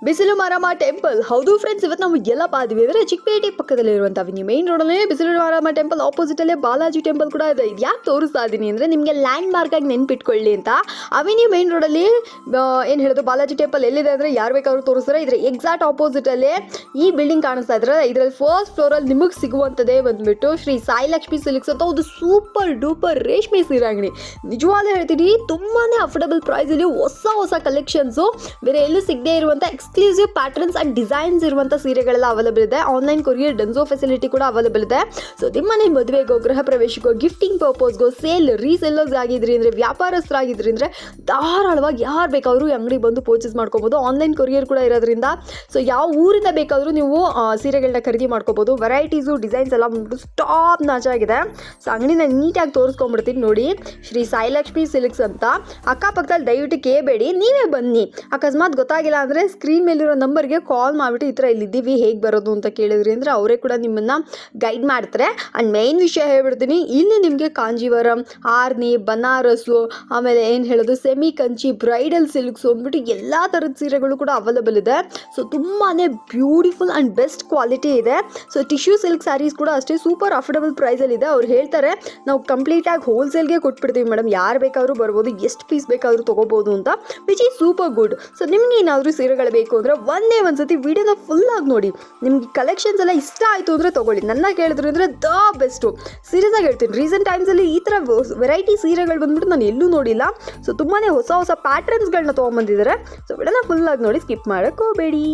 ಬಿಸಿಲು ಮಾರಮ್ಮ ಟೆಂಪಲ್. ಹೌದು ಫ್ರೆಂಡ್ಸ್, ಇವತ್ತು ನಾವು ಎಲ್ಲ ಬಾದ್ವಿ ಅಂದರೆ ಚಿಕ್ಕಪೇಟೆ ಪಕ್ಕದಲ್ಲಿರುವಂಥ ಅವಿನ್ಯೂ ಮೇನ್ ರೋಡಲ್ಲೇ ಬಿಸಿಲು ಮಾರಮ್ಮ ಟೆಂಪಲ್ ಆಪೋಸಿಟಲ್ಲೇ ಬಾಲಾಜಿ ಟೆಂಪಲ್ ಕೂಡ ಇದೆ. ಇದು ಯಾಕೆ ತೋರಿಸ್ತಾ ಇದ್ದೀನಿ ಅಂದರೆ ನಿಮಗೆ ಲ್ಯಾಂಡ್ ಮಾರ್ಕಾಗಿ ನೆನ್ಪಿಟ್ಕೊಳ್ಳಿ ಅಂತ. ಅವಿನ್ಯೂ ಮೇನ್ ರೋಡಲ್ಲಿ ಏನು ಹೇಳೋದು, ಬಾಲಾಜಿ ಟೆಂಪಲ್ ಎಲ್ಲಿದೆ ಅಂದರೆ ಯಾರು ಬೇಕಾದ್ರೂ ತೋರಿಸ್ತಾರೆ. ಇದರ ಎಕ್ಸಾಕ್ಟ್ ಆಪೋಸಿಟಲ್ಲೇ ಈ ಬಿಲ್ಡಿಂಗ್ ಕಾಣಿಸ್ತಾ ಇದ್ರೆ ಇದರಲ್ಲಿ ಫಸ್ಟ್ ಫ್ಲೋರಲ್ಲಿ ನಿಮಗೆ ಸಿಗುವಂಥದ್ದೇ ಬಂದುಬಿಟ್ಟು ಶ್ರೀ ಸಾಯಿ ಲಕ್ಷ್ಮಿ ಸಿಲ್ಕ್ಸ್ ಅಂತ ಒಂದು ಸೂಪರ್ ಡೂಪರ್ ರೇಷ್ಮೆ ಸೀರೆ ಅಂಗಡಿ. ನಿಜವಾಗ್ಲೂ ಹೇಳ್ತೀನಿ, ತುಂಬಾ ಅಫೋರ್ಡಬಲ್ ಪ್ರೈಸಲ್ಲಿ ಹೊಸ ಕಲೆಕ್ಷನ್ಸು, ಬೇರೆ ಎಲ್ಲೂ ಸಿಗದೇ ಇರುವಂಥ ಎಕ್ಸ್ಕ್ಲೂಸಿವ್ ಪ್ಯಾಟರ್ನ್ಸ್ ಆ್ಯಂಡ್ ಡಿಸೈನ್ಸ್ ಇರುವಂಥ ಸೀರೆಗಳೆಲ್ಲ ಅವೈಲೇಬಲ್ ಇದೆ. ಆನ್ಲೈನ್ ಕೊರಿಯರ್ ಡನ್ಸೋ ಫೆಸಿಲಿಟಿ ಕೂಡ ಅವೈಲೇಬಲ್ ಇದೆ. ಸೊ ನಿಮ್ಮನೆ ಮದುವೆಗೋ, ಗೃಹ ಪ್ರವೇಶಕ್ಕೋ, ಗಿಫ್ಟಿಂಗ್ ಪರ್ಪಸ್ಗೋ, ಸೇಲ್ ರೀಸೆಲ್ಲರ್ಸ್ ಆಗಿದ್ರಿ ಅಂದರೆ, ವ್ಯಾಪಾರಸ್ಥರಾಗಿದ್ರಿ ಅಂದರೆ ಧಾರಾಳವಾಗಿ ಯಾರು ಬೇಕಾದರೂ ಈ ಅಂಗಡಿ ಬಂದು ಪರ್ಚೇಸ್ ಮಾಡ್ಕೋಬೋದು. ಆನ್ಲೈನ್ ಕೊರಿಯರ್ ಕೂಡ ಇರೋದ್ರಿಂದ ಸೊ ಯಾವ ಊರಿಂದ ಬೇಕಾದರೂ ನೀವು ಸೀರೆಗಳನ್ನ ಖರೀದಿ ಮಾಡ್ಕೋಬೋದು. ವೆರೈಟೀಸು, ಡಿಸೈನ್ಸ್ ಎಲ್ಲ ಬಂದ್ಬಿಟ್ಟು ಟಾಪ್ ನಾಚ್ ಆಗಿದೆ. ಸೊ ಅಂಗಡಿನ ನೀಟಾಗಿ ತೋರಿಸ್ಕೊಂಡ್ಬಿಡ್ತೀನಿ ನೋಡಿ. ಶ್ರೀ ಸಾಯಿ ಲಕ್ಷ್ಮಿ ಸಿಲ್ಕ್ಸ್ ಅಂತ ಅಕ್ಕಪಕ್ಕದಲ್ಲಿ ದಯವಿಟ್ಟು ಕೇಳಬೇಡಿ, ನೀವೇ ಬನ್ನಿ. ಅಕಸ್ಮಾತ್ ಗೊತ್ತಾಗಿಲ್ಲ ಅಂದರೆ ಸ್ಕ್ರೀನ್ ಮೇಲಿರೋ ನಂಬರ್ಗೆ ಕಾಲ್ ಮಾಡಿಬಿಟ್ಟು ಈ ಥರ ಇಲ್ಲಿದ್ದೀವಿ, ಹೇಗೆ ಬರೋದು ಅಂತ ಕೇಳಿದ್ರಿ ಅಂದರೆ ಅವರೇ ಕೂಡ ನಿಮ್ಮನ್ನು ಗೈಡ್ ಮಾಡ್ತಾರೆ. ಆ್ಯಂಡ್ ಮೇನ್ ವಿಷಯ ಹೇಳ್ಬಿಡ್ತೀನಿ, ಇಲ್ಲಿ ನಿಮಗೆ ಕಾಂಜೀವರಂ, ಆರ್ನಿ, ಬನಾರಸ್ಸು, ಆಮೇಲೆ ಏನು ಹೇಳೋದು ಸೆಮಿ ಕಂಚಿ, ಬ್ರೈಡಲ್ ಸಿಲ್ಕ್ಸು ಅಂದ್ಬಿಟ್ಟು ಎಲ್ಲ ಥರದ ಸೀರೆಗಳು ಕೂಡ ಅವೈಲೇಬಲ್ ಇದೆ. ಸೊ ತುಂಬಾ ಬ್ಯೂಟಿಫುಲ್ ಆ್ಯಂಡ್ ಬೆಸ್ಟ್ ಕ್ವಾಲಿಟಿ ಇದೆ. ಸೊ ಟಿಶ್ಯೂ ಸಿಲ್ಕ್ ಸ್ಯಾರೀಸ್ ಕೂಡ ಅಷ್ಟೇ ಸೂಪರ್ ಅಫೋರ್ಡಬಲ್ ಪ್ರೈಸಲ್ಲಿದೆ. ಅವ್ರು ಹೇಳ್ತಾರೆ ನಾವು ಕಂಪ್ಲೀಟಾಗಿ ಹೋಲ್ಸೇಲ್ಗೆ ಕೊಟ್ಬಿಡ್ತೀವಿ ಮೇಡಮ್, ಯಾರು ಬೇಕಾದರೂ ಬರ್ಬೋದು, ಎಷ್ಟು ಪೀಸ್ ಬೇಕಾದರೂ ತೊಗೋಬೋದು ಅಂತ, which is super good. So ನಿಮ್ಗೆ ಏನಾದರೂ ಸೀರೆಗಳು ಬೇಕು ಅಂದರೆ ಒಂದು ಸತಿ ವಿಡಿಯೋನ ಫುಲ್ಲಾಗಿ ನೋಡಿ. ನಿಮ್ಗೆ ಕಲೆಕ್ಷನ್ಸ್ ಎಲ್ಲ ಇಷ್ಟ ಆಯಿತು ಅಂದರೆ ತೊಗೊಳ್ಳಿ. ನನ್ನ ಕೇಳಿದ್ರು ಅಂದರೆ ದ ಬೆಸ್ಟು, ಸೀರಿಯಸ್ಸಾಗಿ ಹೇಳ್ತೀನಿ. ರೀಸೆಂಟ್ ಟೈಮ್ಸಲ್ಲಿ ಈ ಥರ ವೆರೈಟಿ ಸೀರೆಗಳು ಬಂದ್ಬಿಟ್ಟು ನಾನು ಎಲ್ಲೂ ನೋಡಿಲ್ಲ. ಸೊ ತುಂಬಾ ಹೊಸ ಪ್ಯಾಟ್ರನ್ಸ್ಗಳನ್ನ ತೊಗೊಂಬಂದಿದ್ದಾರೆ. ಸೊ ವಿಡಿಯೋನ ಫುಲ್ಲಾಗಿ ನೋಡಿ, ಸ್ಕಿಪ್ ಮಾಡೋಕ್ಕೆ ಹೋಗಬೇಡಿ.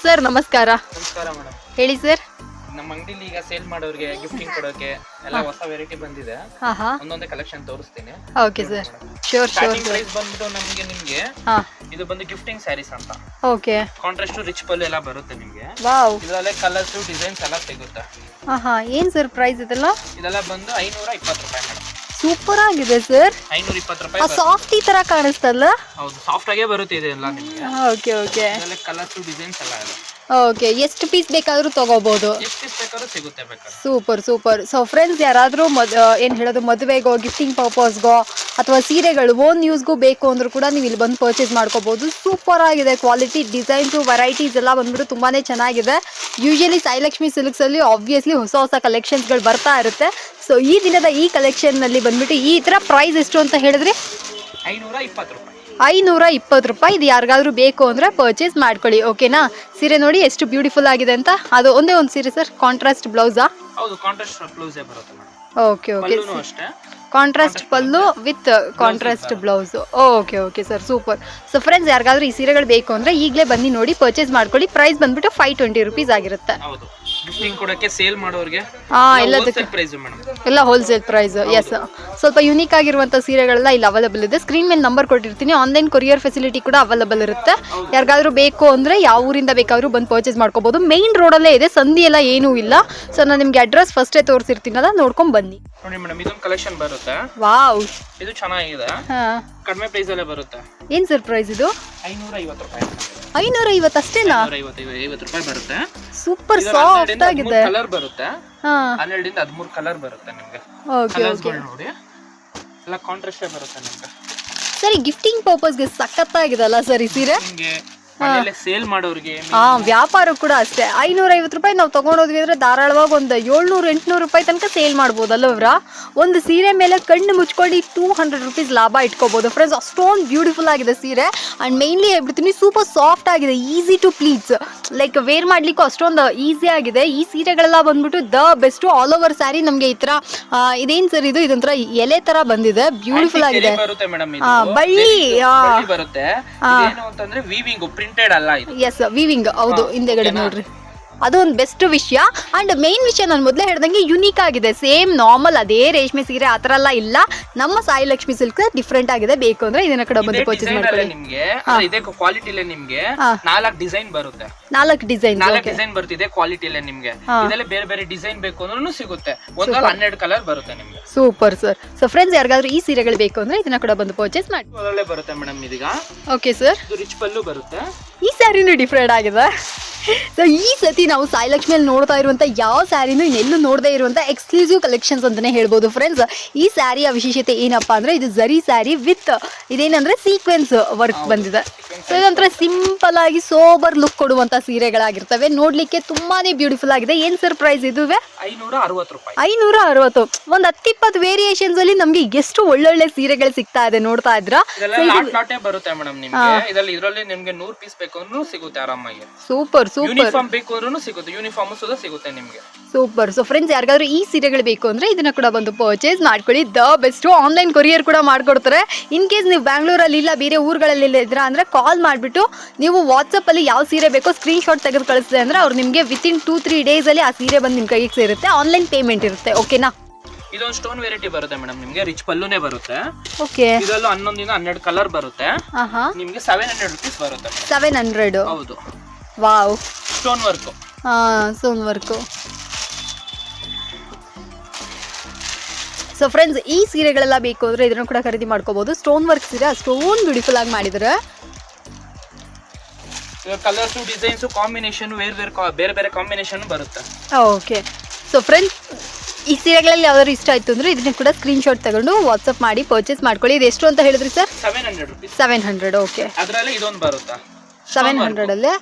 ಸರ್ ನಮಸ್ಕಾರ. ನಮಸ್ಕಾರ ಮೇಡಮ್, ಹೇಳಿ ಸರ್. ನಮ್ಮ ಅಂಗಡಿಲಿ ಈಗ ಸೇಲ್ ಮಾಡೋರಿಗೆ ಗಿಫ್ಟಿಂಗ್ ಕೊಡೋಕೆ ಎಲ್ಲ ಹೊಸ ವೆರೈಟಿ ಬಂದಿದೆ. ಒಂದೊಂದೇ ಕಲೆಕ್ಷನ್ ತೋರಿಸ್ತೀನಿ. Okay sir, sure. Starting price ಬಂದ್ಬಿಟ್ಟು ನಿಮ್ಗೆ ಇದು ಬಂದು ಗಿಫ್ಟಿಂಗ್ ಸ್ಯಾರೀಸ್ ಅಂತ. ಓಕೆ. ಕಾಂಟ್ರಾಸ್ಟ್ ರಿಚ್ ಪಲ್ಲು ಎಲ್ಲ ಬರುತ್ತೆ ನಿಮ್ಗೆ. ವಾವ್. ಇದರಲ್ಲೇ ಕಲರ್ಸ್, ಡಿಸೈನ್ಸ್ ಎಲ್ಲ ಸಿಗುತ್ತೆ. ಏನ್ ಸರ್ ಪ್ರೈಸ್ ಇದೆಲ್ಲ? ಇದೆಲ್ಲ ಬಂದು 520 ರೂಪಾಯಿ ಮೇಡಮ್. ಸೂಪರ್ ಆಗಿದೆ ಸರ್. 520 ರೂಪಾಯಿ. ಸಾಫ್ಟ್ ಈ ತರ ಕಾಣಿಸ್ತಲ್ಲ? ಹೌದು, ಸಾಫ್ಟ್ ಆಗೇ ಬರುತ್ತೆ ಇದೆಲ್ಲ ನಿಮ್ಗೆ. Okay okay. ಇದರಲ್ಲೇ ಕಲರ್ಸ್, ಡಿಸೈನ್ಸ್ ಎಲ್ಲ ಇದೆ. ಓಕೆ, ಎಷ್ಟು ಪೀಸ್ ಬೇಕಾದರೂ ತಗೋಬಹುದು? ಎಷ್ಟು ಪೀಸ್ ಬೇಕಾದ್ರೂ ಸಿಗುತ್ತೆ ಬೇಕಾದ್ರೆ. ಸೂಪರ್. ಸೊ ಫ್ರೆಂಡ್ಸ್, ಯಾರಾದರೂ ಏನು ಹೇಳೋದು ಮದುವೆಗೋ, ಗಿಫ್ಟಿಂಗ್ ಪರ್ಪಸ್ಗೋ ಅಥವಾ ಸೀರೆಗಳು ಓನ್ ಯೂಸ್ಗೂ ಬೇಕು ಅಂದರೂ ಕೂಡ ನೀವು ಇಲ್ಲಿ ಬಂದು ಪರ್ಚೇಸ್ ಮಾಡ್ಕೋಬಹುದು. ಸೂಪರ್ ಆಗಿದೆ ಕ್ವಾಲಿಟಿ, ಡಿಸೈನ್ಸು, ವೆರೈಟೀಸ್ ಎಲ್ಲ ಬಂದ್ಬಿಟ್ಟು ತುಂಬಾ ಚೆನ್ನಾಗಿದೆ. ಯೂಶಲಿ ಸಾಯಿ ಲಕ್ಷ್ಮಿ ಸಿಲ್ಕ್ಸಲ್ಲಿ ಆಬ್ವಿಯಸ್ಲಿ ಹೊಸ ಕಲೆಕ್ಷನ್ಸ್ಗಳು ಬರ್ತಾ ಇರುತ್ತೆ. ಸೊ ಈ ದಿನದ ಈ ಕಲೆಕ್ಷನ್ನಲ್ಲಿ ಬಂದ್ಬಿಟ್ಟು ಈ ಥರ ಪ್ರೈಸ್ ಎಷ್ಟು ಅಂತ ಹೇಳಿದ್ರೆ 520 ರೂಪಾಯಿ. 520 ರೂಪಾಯಿ. ಇದು ಯಾರಿಗಾದ್ರೂ ಬೇಕು ಅಂದರೆ ಪರ್ಚೇಸ್ ಮಾಡ್ಕೊಳ್ಳಿ. ಓಕೆನಾ? ಸೀರೆ ನೋಡಿ ಎಷ್ಟು ಬ್ಯೂಟಿಫುಲ್ ಆಗಿದೆ ಅಂತ. ಅದು ಒಂದೇ ಒಂದು ಸೀರೆ ಸರ್, ಕಾಂಟ್ರಾಸ್ಟ್ ಬ್ಲೌಸಾ? ಹೌದು, ಕಾಂಟ್ರಾಸ್ಟ್ ಬ್ಲೌಸೇ ಬರುತ್ತೆ ಮೇಡಮ್. ಓಕೆ. ಅಷ್ಟೇ contrast pallu with contrast blouse. Okay sir, super. So friends, ಯಾರಿಗಾದ್ರೂ ಈ ಸೀರೆಗಳು ಬೇಕು ಅಂದರೆ ಈಗಲೇ ಬನ್ನಿ ನೋಡಿ, ಪರ್ಚೇಸ್ ಮಾಡ್ಕೊಳ್ಳಿ. ಪ್ರೈಸ್ ಬಂದ್ಬಿಟ್ಟು 520 ರೂಪೀಸ್ ಆಗಿರುತ್ತೆ. ಹೌದು, ಗಿಫ್ಟಿಂಗ್ ಕೊಡಕ್ಕೆ, ಸೇಲ್ ಮಾಡೋರಿಗೆ ಎಲ್ಲ ಹೋಲ್ಸೇಲ್ ಪ್ರೈಸ್. ಎಸ್, ಸ್ವಲ್ಪ ಯುನೀಕ್ ಆಗಿರುವಂಥ ಸೀರೆಗಳೆಲ್ಲ ಇಲ್ಲಿ ಅವೈಲೇಬಲ್ ಇದೆ. ಸ್ಕ್ರೀನ್ ಮೇಲೆ ನಂಬರ್ ಕೊಟ್ಟಿರ್ತೀನಿ. ಆನ್ಲೈನ್ ಕೊರಿಯರ್ ಫೆಸಿಲಿಟಿ ಕೂಡ ಅವೈಲೇಬಲ್ ಇರುತ್ತೆ. ಯಾರಿಗಾದ್ರೂ ಬೇಕು ಅಂದರೆ ಯಾವ ಊರಿಂದ ಬೇಕಾದ್ರೂ ಬಂದು ಪರ್ಚೇಸ್ ಮಾಡ್ಕೋಬಹುದು. ಮೇನ್ ರೋಡಲ್ಲೇ ಇದೆ, ಸಂಧಿ ಎಲ್ಲ ಏನೂ ಇಲ್ಲ. ಸೊ ನಾನು ನಿಮಗೆ ಅಡ್ರೆಸ್ ಫಸ್ಟೇ ತೋರಿಸಿರ್ತೀನಲ್ಲ, ನೋಡ್ಕೊಂಡು ಬನ್ನಿ. ನೋಡಿ ಮೇಡಮ್, ಇದೊಂದು ಕಲೆಕ್ಷನ್ ಬರುತ್ತೆ. ವಾವ್, ಇದು ಚೆನ್ನಾಗಿದೆ. ಕಡಿಮೆ ಪ್ರೈಸ್ ಅಲ್ಲೇ ಬರುತ್ತೆ. ಏನ್ ಸರ್ ಪ್ರೈಸ್ ಇದು? 550 ರೂಪಾಯಿ. 550 ಅಷ್ಟೇನಾ? 550 ರೂಪಾಯಿ ಬರುತ್ತೆ. ಸೂಪರ್ ಸಾಫ್ಟ್ ಆಗಿದೆ. ಕಲರ್ ಬರುತ್ತೆ. 12 ಇಂದ 13 ಕಲರ್ ಬರುತ್ತೆ ನಿಮಗೆ. ಓಕೆ. ನೋಡಿ, ಎಲ್ಲ ಕಾಂಟ್ರಾಸ್ಟ್ ಬರುತ್ತೆ ನಿಮಗೆ. ಸರಿ, ಗಿಫ್ಟಿಂಗ್ ಪರ್ಪಸ್ಗೆ ಸಖತ್ತಾಗಿದೆಲ್ಲ ಸರ್ ಈ ಸೀರೆ. ನಿಮಗೆ ಸೇಲ್ ಮಾಡೋರಿಗೆ, ವ್ಯಾಪಾರ ಕೂಡ ಅಷ್ಟೇ. 550 ರೂಪಾಯಿ ನಾವು ತಗೊಂಡೋದ್ವಿ ಅಂದ್ರೆ ಧಾರಾಳವಾಗಿ ಒಂದು 700-800 ರೂಪಾಯಿ ತನಕ ಸೇಲ್ ಮಾಡ್ಬೋದಲ್ಲ ಅವರ. ಒಂದು ಸೀರೆ ಮೇಲೆ ಕಣ್ಣು ಮುಚ್ಕೊಂಡು 200 ರೂಪೀಸ್ ಲಾಭ ಇಟ್ಕೋಬಹುದು ಫ್ರೆಂಡ್ಸ್. ಅಷ್ಟೊಂದು ಬ್ಯೂಟಿಫುಲ್ ಆಗಿದೆ ಸೀರೆ. ಆ್ಯಂಡ್ ಮೇನ್ಲಿ ಹೇಳ್ಬಿಡ್ತೀನಿ, ಸೂಪರ್ ಸಾಫ್ಟ್ ಆಗಿದೆ, easy to please. Like wear ಮಾಡ್ಲಿಕ್ಕೂ ಅಷ್ಟೊಂದು ಈಸಿ ಆಗಿದೆ. ಈ ಸೀರೆಗಳೆಲ್ಲ ಬಂದ್ಬಿಟ್ಟು the best. All over sari ನಮಗೆ ಈ ತರ ಇದೇನ್ ಸರ್ ಇದು, ಇದೊಂಥರ ಎಲೆ ತರ ಬಂದಿದೆ, ಬ್ಯೂಟಿಫುಲ್ ಆಗಿದೆ. ಬಳ್ಳಿ ಬರುತ್ತೆ. ಏನು ಅಂತಂದ್ರೆ ವೀವಿಂಗ್, ಪ್ರಿಂಟೆಡ್ ಅಲ್ಲ ಇದು. Yes, weaving. ಹೌದು, ಹಿಂದೆಗಡೆ ನೋಡ್ರಿ, ಅದು ಒಂದು ಬೆಸ್ಟ್ ವಿಷಯ. ಅಂಡ್ ಮೇನ್ ವಿಷಯ ನಾನು ಮೊದಲೇ ಹೇಳ್ದಂಗೆ ಯುನೀಕ್ ಆಗಿದೆ. ಸೇಮ್ ನಾರ್ಮಲ್ ಅದೇ ರೇಷ್ಮೆ ಸೀರೆ ಆ ಥರ ಎಲ್ಲ ಇಲ್ಲ. ನಮ್ಮ ಸಾಯಿ ಲಕ್ಷ್ಮಿ ಸಿಲ್ಕ್ ಡಿಫ್ರೆಂಟ್ ಆಗಿದೆ. ಬೇಕು ಅಂದ್ರೆ ಇದನ್ನ ಕಡೆ ಬಂದು ಪರ್ಚೇಸ್ ಮಾಡ್ಕೊಳ್ಳಿ. ನಿಮಗೆ ಇದೇ ಕ್ವಾಲಿಟಿಲೇ ನಿಮಗೆ 4 ಡಿಸೈನ್ ಬರುತ್ತೆ. 4 ಡಿಸೈನ್ ಬರ್ತಿದೆ ಕ್ವಾಲಿಟಿಲೇ ನಿಮಗೆ. ಇದರಲ್ಲಿ ಬೇರೆ ಬೇರೆ ಡಿಸೈನ್ ಬೇಕು ಅಂದ್ರೂ ಸಿಗುತ್ತೆ. ಒಂದಲ್ಲ 12 ಕಲರ್ ಬರುತ್ತೆ ನಿಮಗೆ. Super sir. ಸೊ ಫ್ರೆಂಡ್ಸ್, ಯಾರಿಗಾದ್ರೂ ಈ ಸೀರೆಗಳು ಬೇಕು ಅಂದ್ರೆ ಇದನ್ನ ಕೂಡ ಬಂದು ಪರ್ಚೇಸ್ ಮಾಡಿ. ಒಳ್ಳೆ ಬರುತ್ತೆ ಮೇಡಮ್ ಇದೀಗ. Okay sir. ಇದು ರಿಚ್ ಪಲ್ಲು ಬರುತ್ತೆ. ಈ ಸ್ಯಾರಿನೂ ಡಿಫ್ರೆಂಟ್ ಆಗಿದೆ. ಸೊ ಈ ಸತಿ ನಾವು ಸಾಯಿ ಲಕ್ಷ್ಮಿಯಲ್ಲಿ ನೋಡ್ತಾ ಇರುವಂಥ ಯಾವ ಸ್ಯಾರಿನೂ ಇನ್ನೆಲ್ಲೂ ನೋಡದೇ ಇರುವಂಥ ಎಕ್ಸ್ಕ್ಲೂಸಿವ್ ಕಲೆಕ್ಷನ್ಸ್ ಅಂತಲೇ ಹೇಳ್ಬೋದು ಫ್ರೆಂಡ್ಸ್. ಈ ಸ್ಯಾರಿಯ ವಿಶೇಷತೆ ಏನಪ್ಪ ಅಂದರೆ ಇದು ಝರಿ ಸ್ಯಾರಿ ವಿತ್ ಇದೇನಂದರೆ ಸೀಕ್ವೆನ್ಸ್ ವರ್ಕ್ ಬಂದಿದೆ. ಸೊ ಇದೊಂಥರ ಸಿಂಪಲ್ ಆಗಿ ಸೋಬರ್ ಲುಕ್ ಕೊಡುವಂಥ ಸೀರೆಗಳಾಗಿರ್ತವೆ. ನೋಡಲಿಕ್ಕೆ ತುಂಬಾ ಬ್ಯೂಟಿಫುಲ್ ಆಗಿದೆ. ಏನು ಸರ್ ಪ್ರೈಸ್ ಇದುವೆ? 560 ರೂಪಾಯಿ. 560. ಒಂದು 10-20 ವೇರಿಯೇಷನ್ಸ್ ಅಲ್ಲಿ ನಮಗೆ ಎಷ್ಟು ಒಳ್ಳೊಳ್ಳೆ ಸೀರೆಗಳು ಸಿಗ್ತಾ ಇದೆ ನೋಡ್ತಾ ಇದ್ರ. ಲಾಟೇ ಬರುತ್ತೆ ಮೇಡಮ್ ನಿಮಗೆ. ಇದರಲ್ಲಿ ನಿಮಗೆ 100 ಪೀಸ್ ಬೇಕು ಅಂದ್ರೂ ಸಿಗುತ್ತೆ ಆರಾಮಾಗಿ. Super super. ಯೂನಿಫಾರ್ಮ್ ಬೇಕು ಅಂದ್ರೂ ಸಿಗುತ್ತೆ. ಯೂನಿಫಾರ್ಮ್ ಸುದ ಸಿಗುತ್ತೆ ನಿಮಗೆ. ಸೂಪರ್. ಸೊ ಫ್ರೆಂಡ್ಸ್, ಯಾರಿಗಾದ್ರೂ ಈ ಸೀರೆಗಳು ಬೇಕು ಅಂದ್ರೆ ಇದನ್ನ ಕೂಡ ಬಂದು ಪರ್ಚೇಸ್ ಮಾಡ್ಕೊಳ್ಳಿ. The best. ಆನ್ಲೈನ್ ಕೊರಿಯರ್ ಕೂಡ ಮಾಡ್ಕೊಡ್ತಾರೆ. ಇನ್ ಕೇಸ್ ನೀವು ಬ್ಯಾಂಗ್ಳೂರಲ್ಲಿ ಇಲ್ಲ ಬೇರೆ ಊರುಗಳಲ್ಲಿ ಇದ್ರ ಅಂದ್ರೆ ಕಾಲ್ ಮಾಡಿಬಿಟ್ಟು ನೀವು ವಾಟ್ಸಪ್ ಅಲ್ಲಿ ಯಾವ ಸೀರೆ ಬೇಕೋ ಸ್ಕ್ರೀನ್ ಶಾಟ್ ತೆಗೆದು ಕಳಿಸಿದೆ ಅಂದ್ರೆ ಅವ್ರು ನಿಮಗೆ ವಿತಿನ್ 2-3 ಡೇಸ್ ಅಲ್ಲಿ ಆ ಸೀರೆ ಬಂದು ನಿಮ್ಮ ಕೈಗೆ ಸೇರುತ್ತೆ. ಆನ್ಲೈನ್ ಪೇಮೆಂಟ್ ಇರುತ್ತೆ. ಓಕೆನಾ? ಇದೊಂದು ಸ್ಟೋನ್ ವೆರೈಟಿ ಬರುತ್ತೆ ಮೇಡಮ್ ನಿಮಗೆ. ರಿಚ್ ಪಲ್ಲುನೇ ಬರುತ್ತೆ. ಓಕೆ. ಇದರಲ್ಲೂ 11 ಕಲರ್ ಬರುತ್ತೆ. ನಿಮಗೆ 700 ರೂಪೀಸ್ ಬರುತ್ತೆ. 700. ಹೌದು. Wow. Stone work. Stone work. So friends, ಈ ಸೀರೆಗಳೆಲ್ಲ ಬೇಕು ಅಂದರೆ ಇದನ್ನು ಕೂಡ ಖರೀದಿ ಮಾಡ್ಕೋಬಹುದು. ಸ್ಟೋನ್ ವರ್ಕ್ ಸೀರೆ ಅಷ್ಟೊಂದು ಬ್ಯೂಟಿಫುಲ್ ಆಗಿ ಮಾಡಿದ್ದಾರೆ. ಕಲರ್ಸು ಡಿಸೈನ್ಸು ಕಾಂಬಿನೇಷನ್ ಬೇರೆ ಬೇರೆ ಕಾಂಬಿನೇಷನ್ ಬರುತ್ತೆ. ಓಕೆ. ಸೊ ಫ್ರೆಂಡ್ಸ್, ಈ ಸೀರೆಗಳಲ್ಲಿ ಯಾವ್ದಾದ್ರು ಇಷ್ಟ ಆಯ್ತು ಅಂದ್ರೆ ಇದನ್ನ ಕೂಡ ಸ್ಕ್ರೀನ್ ಶಾಟ್ ತಗೊಂಡು ವಾಟ್ಸಪ್ ಮಾಡಿ ಪರ್ಚೇಸ್ ಮಾಡ್ಕೊಳ್ಳಿ. ಇದು ಎಷ್ಟು ಅಂತ ಹೇಳಿದ್ರಿ ಸರ್? 700 ರೂಪೀಸ್. 700. ಓಕೆ. ಅದರಲ್ಲಿ ಇದೊಂದು ಬರುತ್ತೆ 700 ಅಲ್ಲೇ.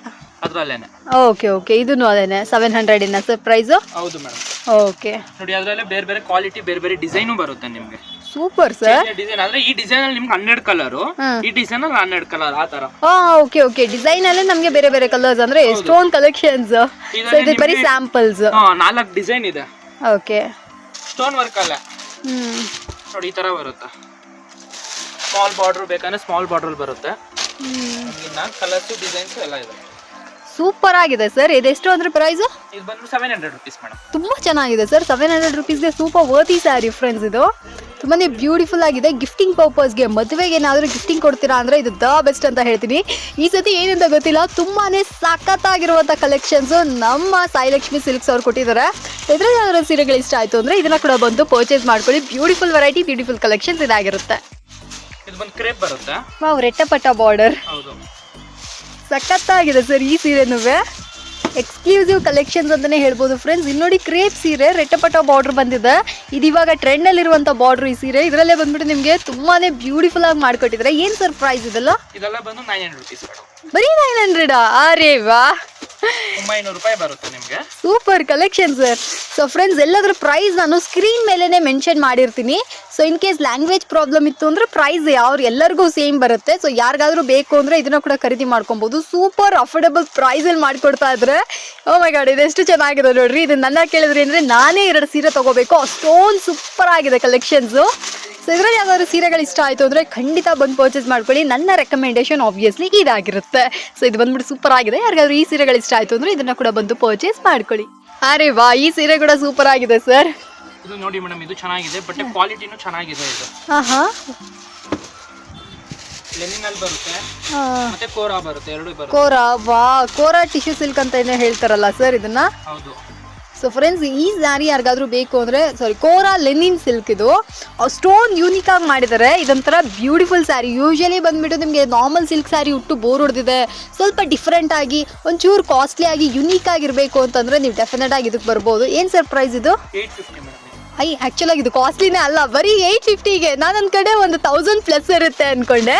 ಅದರಲ್ಲೇನೆ. Okay okay. ಇದನ್ನು ಅದೇನೆ 700 ಇನ್ನ ಸರ್ ಪ್ರೈಸ್? ಹೌದು ಮೇಡಮ್. ಓಕೆ. ನೋಡಿ, ಅದರಲ್ಲೇ ಬೇರೆ ಬೇರೆ ಕ್ವಾಲಿಟಿ ಬೇರೆ ಬೇರೆ ಡಿಸೈನು ಬರುತ್ತೆ ನಿಮಗೆ. Super sir. ಡಿಸೈನ್ ಅಂದ್ರೆ ಈ ಡಿಸೈನ್ ಅಲ್ಲಿ ನಿಮ್ಗೆ 12 ಕಲರ್, ಈ ಡಿಸೈನ್ ಅಲ್ಲಿ 12 ಕಲರ್ ಆ ತರ. Okay okay. ಡಿಸೈನ್ ಅಲ್ಲೇ ನಮಗೆ ಬೇರೆ ಬೇರೆ ಕಲರ್ಸ್ ಅಂದ್ರೆ ಸ್ಟೋನ್ ಕಲೆಕ್ಷನ್ಸ್. ಸೊ ಇದು ಬರೀ ಸ್ಯಾಂಪಲ್ಸ್. 4 ಡಿಸೈನ್ ಇದೆ. ಓಕೆ. ಸ್ಟೋನ್ ವರ್ಕ್ ಅಲ್ಲ. ನೋಡಿ, ಈ ತರ ಬರುತ್ತೆ. ಸ್ಮಾಲ್ ಬಾರ್ಡರ್ ಬೇಕಂದ್ರೆ ಸ್ಮಾಲ್ ಬಾರ್ಡರ್ ಬರುತ್ತೆ. ಕಲರ್ಸ್ ಡಿಸೈನ್ಸ್ ಎಲ್ಲ ಇದೆ. ಸೂಪರ್ ಆಗಿದೆ ಸರ್. ಇದೆಷ್ಟು ಅಂದ್ರೆ ಪ್ರೈಸ್? ಇದು ಬಂದು 700 ರೂಪೀಸ್ ಮೇಡಮ್. ತುಂಬಾ ಚೆನ್ನಾಗಿದೆ ಸರ್. 700 ರೂಪೀಸ್ಗೆ ಸೂಪರ್ ವರ್ತಿ ಸ್ಯಾರಿ ಫ್ರೆಂಡ್ಸ್. ಇದು ತುಂಬಾನೇ ಬ್ಯೂಟಿಫುಲ್ ಆಗಿದೆ. ಗಿಫ್ಟಿಂಗ್ ಪರ್ಪಸ್ಗೆ, ಮದುವೆಗೆ ಏನಾದರೂ ಗಿಫ್ಟಿಂಗ್ ಕೊಡ್ತೀರಾ ಅಂದ್ರೆ ಇದು ದ ಬೆಸ್ಟ್ ಅಂತ ಹೇಳ್ತೀನಿ. ಈ ಸತಿ ಏನಂತ ಗೊತ್ತಿಲ್ಲ, ತುಂಬಾನೇ ಸಖತ್ತಾಗಿರುವಂಥ ಕಲೆಕ್ಷನ್ಸು ನಮ್ಮ ಸಾಯಿ ಲಕ್ಷ್ಮಿ ಸಿಲ್ಕ್ಸ್ ಅವ್ರು ಕೊಟ್ಟಿದ್ದಾರೆ. ಇದರಲ್ಲಿ ಯಾವ್ದಾದ್ರು ಸೀರೆಗಳು ಇಷ್ಟ ಆಯಿತು ಅಂದರೆ ಇದನ್ನ ಕೂಡ ಬಂದು ಪರ್ಚೇಸ್ ಮಾಡ್ಕೊಳ್ಳಿ. ಬ್ಯೂಟಿಫುಲ್ ವೆರೈಟಿ, ಬ್ಯೂಟಿಫುಲ್ ಕಲೆಕ್ಷನ್ಸ್ ಇದಾಗಿರುತ್ತೆ. ಇದು ಬಂದು ಕ್ರೇಪ್ ಬರುತ್ತೆ. ವಾವ್, ರೆಟ್ಟಪಟ್ಟ ಬಾರ್ಡರ್. ಹೌದು. ಸಖತ್ತಾಗಿದೆ ಸರ್ ಈ ಸೀರೆನೂ. ಎಕ್ಸ್ಕ್ಲೂಸಿವ್ ಕಲೆಕ್ಷನ್ಸ್ ಅಂತಲೇ ಹೇಳ್ಬೋದು ಫ್ರೆಂಡ್ಸ್. ಇಲ್ಲಿ ನೋಡಿ, ಕ್ರೇಪ್ ಸೀರೆ ರೆಟ್ಟಪಟ್ಟ ಬಾರ್ಡರ್ ಬಂದಿದೆ. ಇದು ಇವಾಗ ಟ್ರೆಂಡಲ್ಲಿರುವಂಥ ಬಾರ್ಡರ್ ಈ ಸೀರೆ. ಇದರಲ್ಲೇ ಬಂದ್ಬಿಟ್ಟು ನಿಮಗೆ ತುಂಬಾ ಬ್ಯೂಟಿಫುಲ್ ಆಗಿ ಮಾಡಿಕೊಟ್ಟಿದ್ದಾರೆ. ಏನು ಸರ್ ಪ್ರೈಸ್ ಇದೆಲ್ಲ? ಇದೆಲ್ಲ ಬಂದು 900 ರೂಪೀಸ್ ಮೇಡಮ್. ಬರೀ 900? ಅರೇ ವಾ, 900 ರೂಪಾಯಿ ಬರುತ್ತೆ ನಿಮಗೆ. Super collection sir. So friends, ಎಲ್ಲಾದ್ರೂ ಪ್ರೈಸ್ ನಾನು ಸ್ಕ್ರೀನ್ ಮೇಲೆನೆ ಮೆನ್ಷನ್ ಮಾಡಿರ್ತೀನಿ. So in case language problem ಇತ್ತು ಅಂದರೆ ಪ್ರೈಸ್ ಎಲ್ಲರಿಗೂ ಸೇಮ್ ಬರುತ್ತೆ. ಸೊ ಯಾರಿಗಾದ್ರೂ ಬೇಕು ಅಂದರೆ ಇದನ್ನ ಕೂಡ ಖರೀದಿ ಮಾಡ್ಕೊಬೋದು. ಸೂಪರ್ ಅಫೋರ್ಡಬಲ್ ಪ್ರೈಸಲ್ಲಿ ಮಾಡಿಕೊಡ್ತಾ ಇದ್ರೆ. ಓ ಮೈ ಗಾಡ್, ಇದೆಷ್ಟು ಚೆನ್ನಾಗಿದೆ ನೋಡ್ರಿ. ಇದು ನನ್ನ ಕೇಳಿದ್ರಿ ಅಂದರೆ ನಾನೇ 2 ಸೀರೆ ತೊಗೋಬೇಕು, ಅಷ್ಟೊಂದು ಸೂಪರ್ ಆಗಿದೆ ಕಲೆಕ್ಷನ್ಸು. ಸೊ ಇದರಲ್ಲಿ ಯಾವ್ದಾದ್ರು ಸೀರೆಗಳು ಇಷ್ಟ ಆಯಿತು ಅಂದರೆ ಖಂಡಿತ ಬಂದು ಪರ್ಚೇಸ್ ಮಾಡ್ಕೊಳ್ಳಿ. ನನ್ನ ರೆಕಮೆಂಡೇಶನ್ ಆಬ್ವಿಯಸ್ಲಿ ಇದಾಗಿರುತ್ತೆ. ಸೊ ಇದು ಬಂದ್ಬಿಟ್ಟು ಸೂಪರ್ ಆಗಿದೆ. ಯಾರಿಗಾದ್ರೂ ಈ ಸೀರೆಗಳು ಇಷ್ಟ ಆಯಿತು ಅಂದರೆ ಇದನ್ನು ಕೂಡ ಬಂದು ಪರ್ಚೇಸ್ ಮಾಡ್ಕೊಳ್ಳಿ. ಅರೆ ವಾ, ಈ ಸೀರೆ ಕೂಡ ಸೂಪರ್ ಆಗಿದೆ ಸರ್. ಇದು ನೋಡಿ ಮೇಡಮ್, ಇದು ಚೆನ್ನಾಗಿದೆ. ಬಟ್ ಕ್ವಾಲಿಟಿನೂ ಚೆನ್ನಾಗಿದೆ. ಇದು ಲೆನಿನ್ ಅಲ್ಲಿ ಬರುತ್ತೆ, ಮತ್ತೆ ಕೋರಾ ಬರುತ್ತೆ, ಎರಡು ಬರುತ್ತೆ. ಕೋರಾ, ವಾ, ಕೋರಾ ಟಿಶ್ಯೂ ಸಿಲ್ಕ್ ಅಂತ ಏನೋ ಹೇಳ್ತಾರಲ್ಲ ಸರ್ ಇದನ್ನ? ಹೌದು. ಸೊ ಫ್ರೆಂಡ್ಸ್, ಈ ಸ್ಯಾರಿ ಯಾರಿಗಾದ್ರೂ ಬೇಕು ಅಂದರೆ ಕೋರಾ ಲೆನಿನ್ ಸಿಲ್ಕ್. ಇದು ಅಷ್ಟೊಂದು ಯೂನಿಕ್ ಆಗಿ ಮಾಡಿದ್ದಾರೆ. ಇದೊಂಥರ ಬ್ಯೂಟಿಫುಲ್ ಸ್ಯಾರಿ. ಯೂಶಲಿ ಬಂದ್ಬಿಟ್ಟು ನಿಮಗೆ ನಾರ್ಮಲ್ ಸಿಲ್ಕ್ ಸ್ಯಾರಿ ಉಟ್ಟು ಬೋರ್ ಹೊಡೆದಿದೆ, ಸ್ವಲ್ಪ ಡಿಫ್ರೆಂಟ್ ಆಗಿ ಒಂಚೂರು ಕಾಸ್ಟ್ಲಿ ಆಗಿ ಯುನೀಕ್ ಆಗಿರಬೇಕು ಅಂತಂದರೆ ನೀವು ಡೆಫಿನೆಟ್ ಆಗಿ ಇದಕ್ಕೆ ಬರ್ಬೋದು. ಏನು ಸರ್ ಪ್ರೈಸ್ ಇದು? 850 ಮೇಡಮ್. ಆ್ಯಕ್ಚುಲಾಗಿ ಇದು ಕಾಸ್ಟ್ಲಿನೇ ಅಲ್ಲ, ಬರೀ 850ಗೆ. ನಾನು ಒಂದು ಕಡೆ ಒಂದು 1000+ ಇರುತ್ತೆ ಅಂದ್ಕೊಂಡೆ.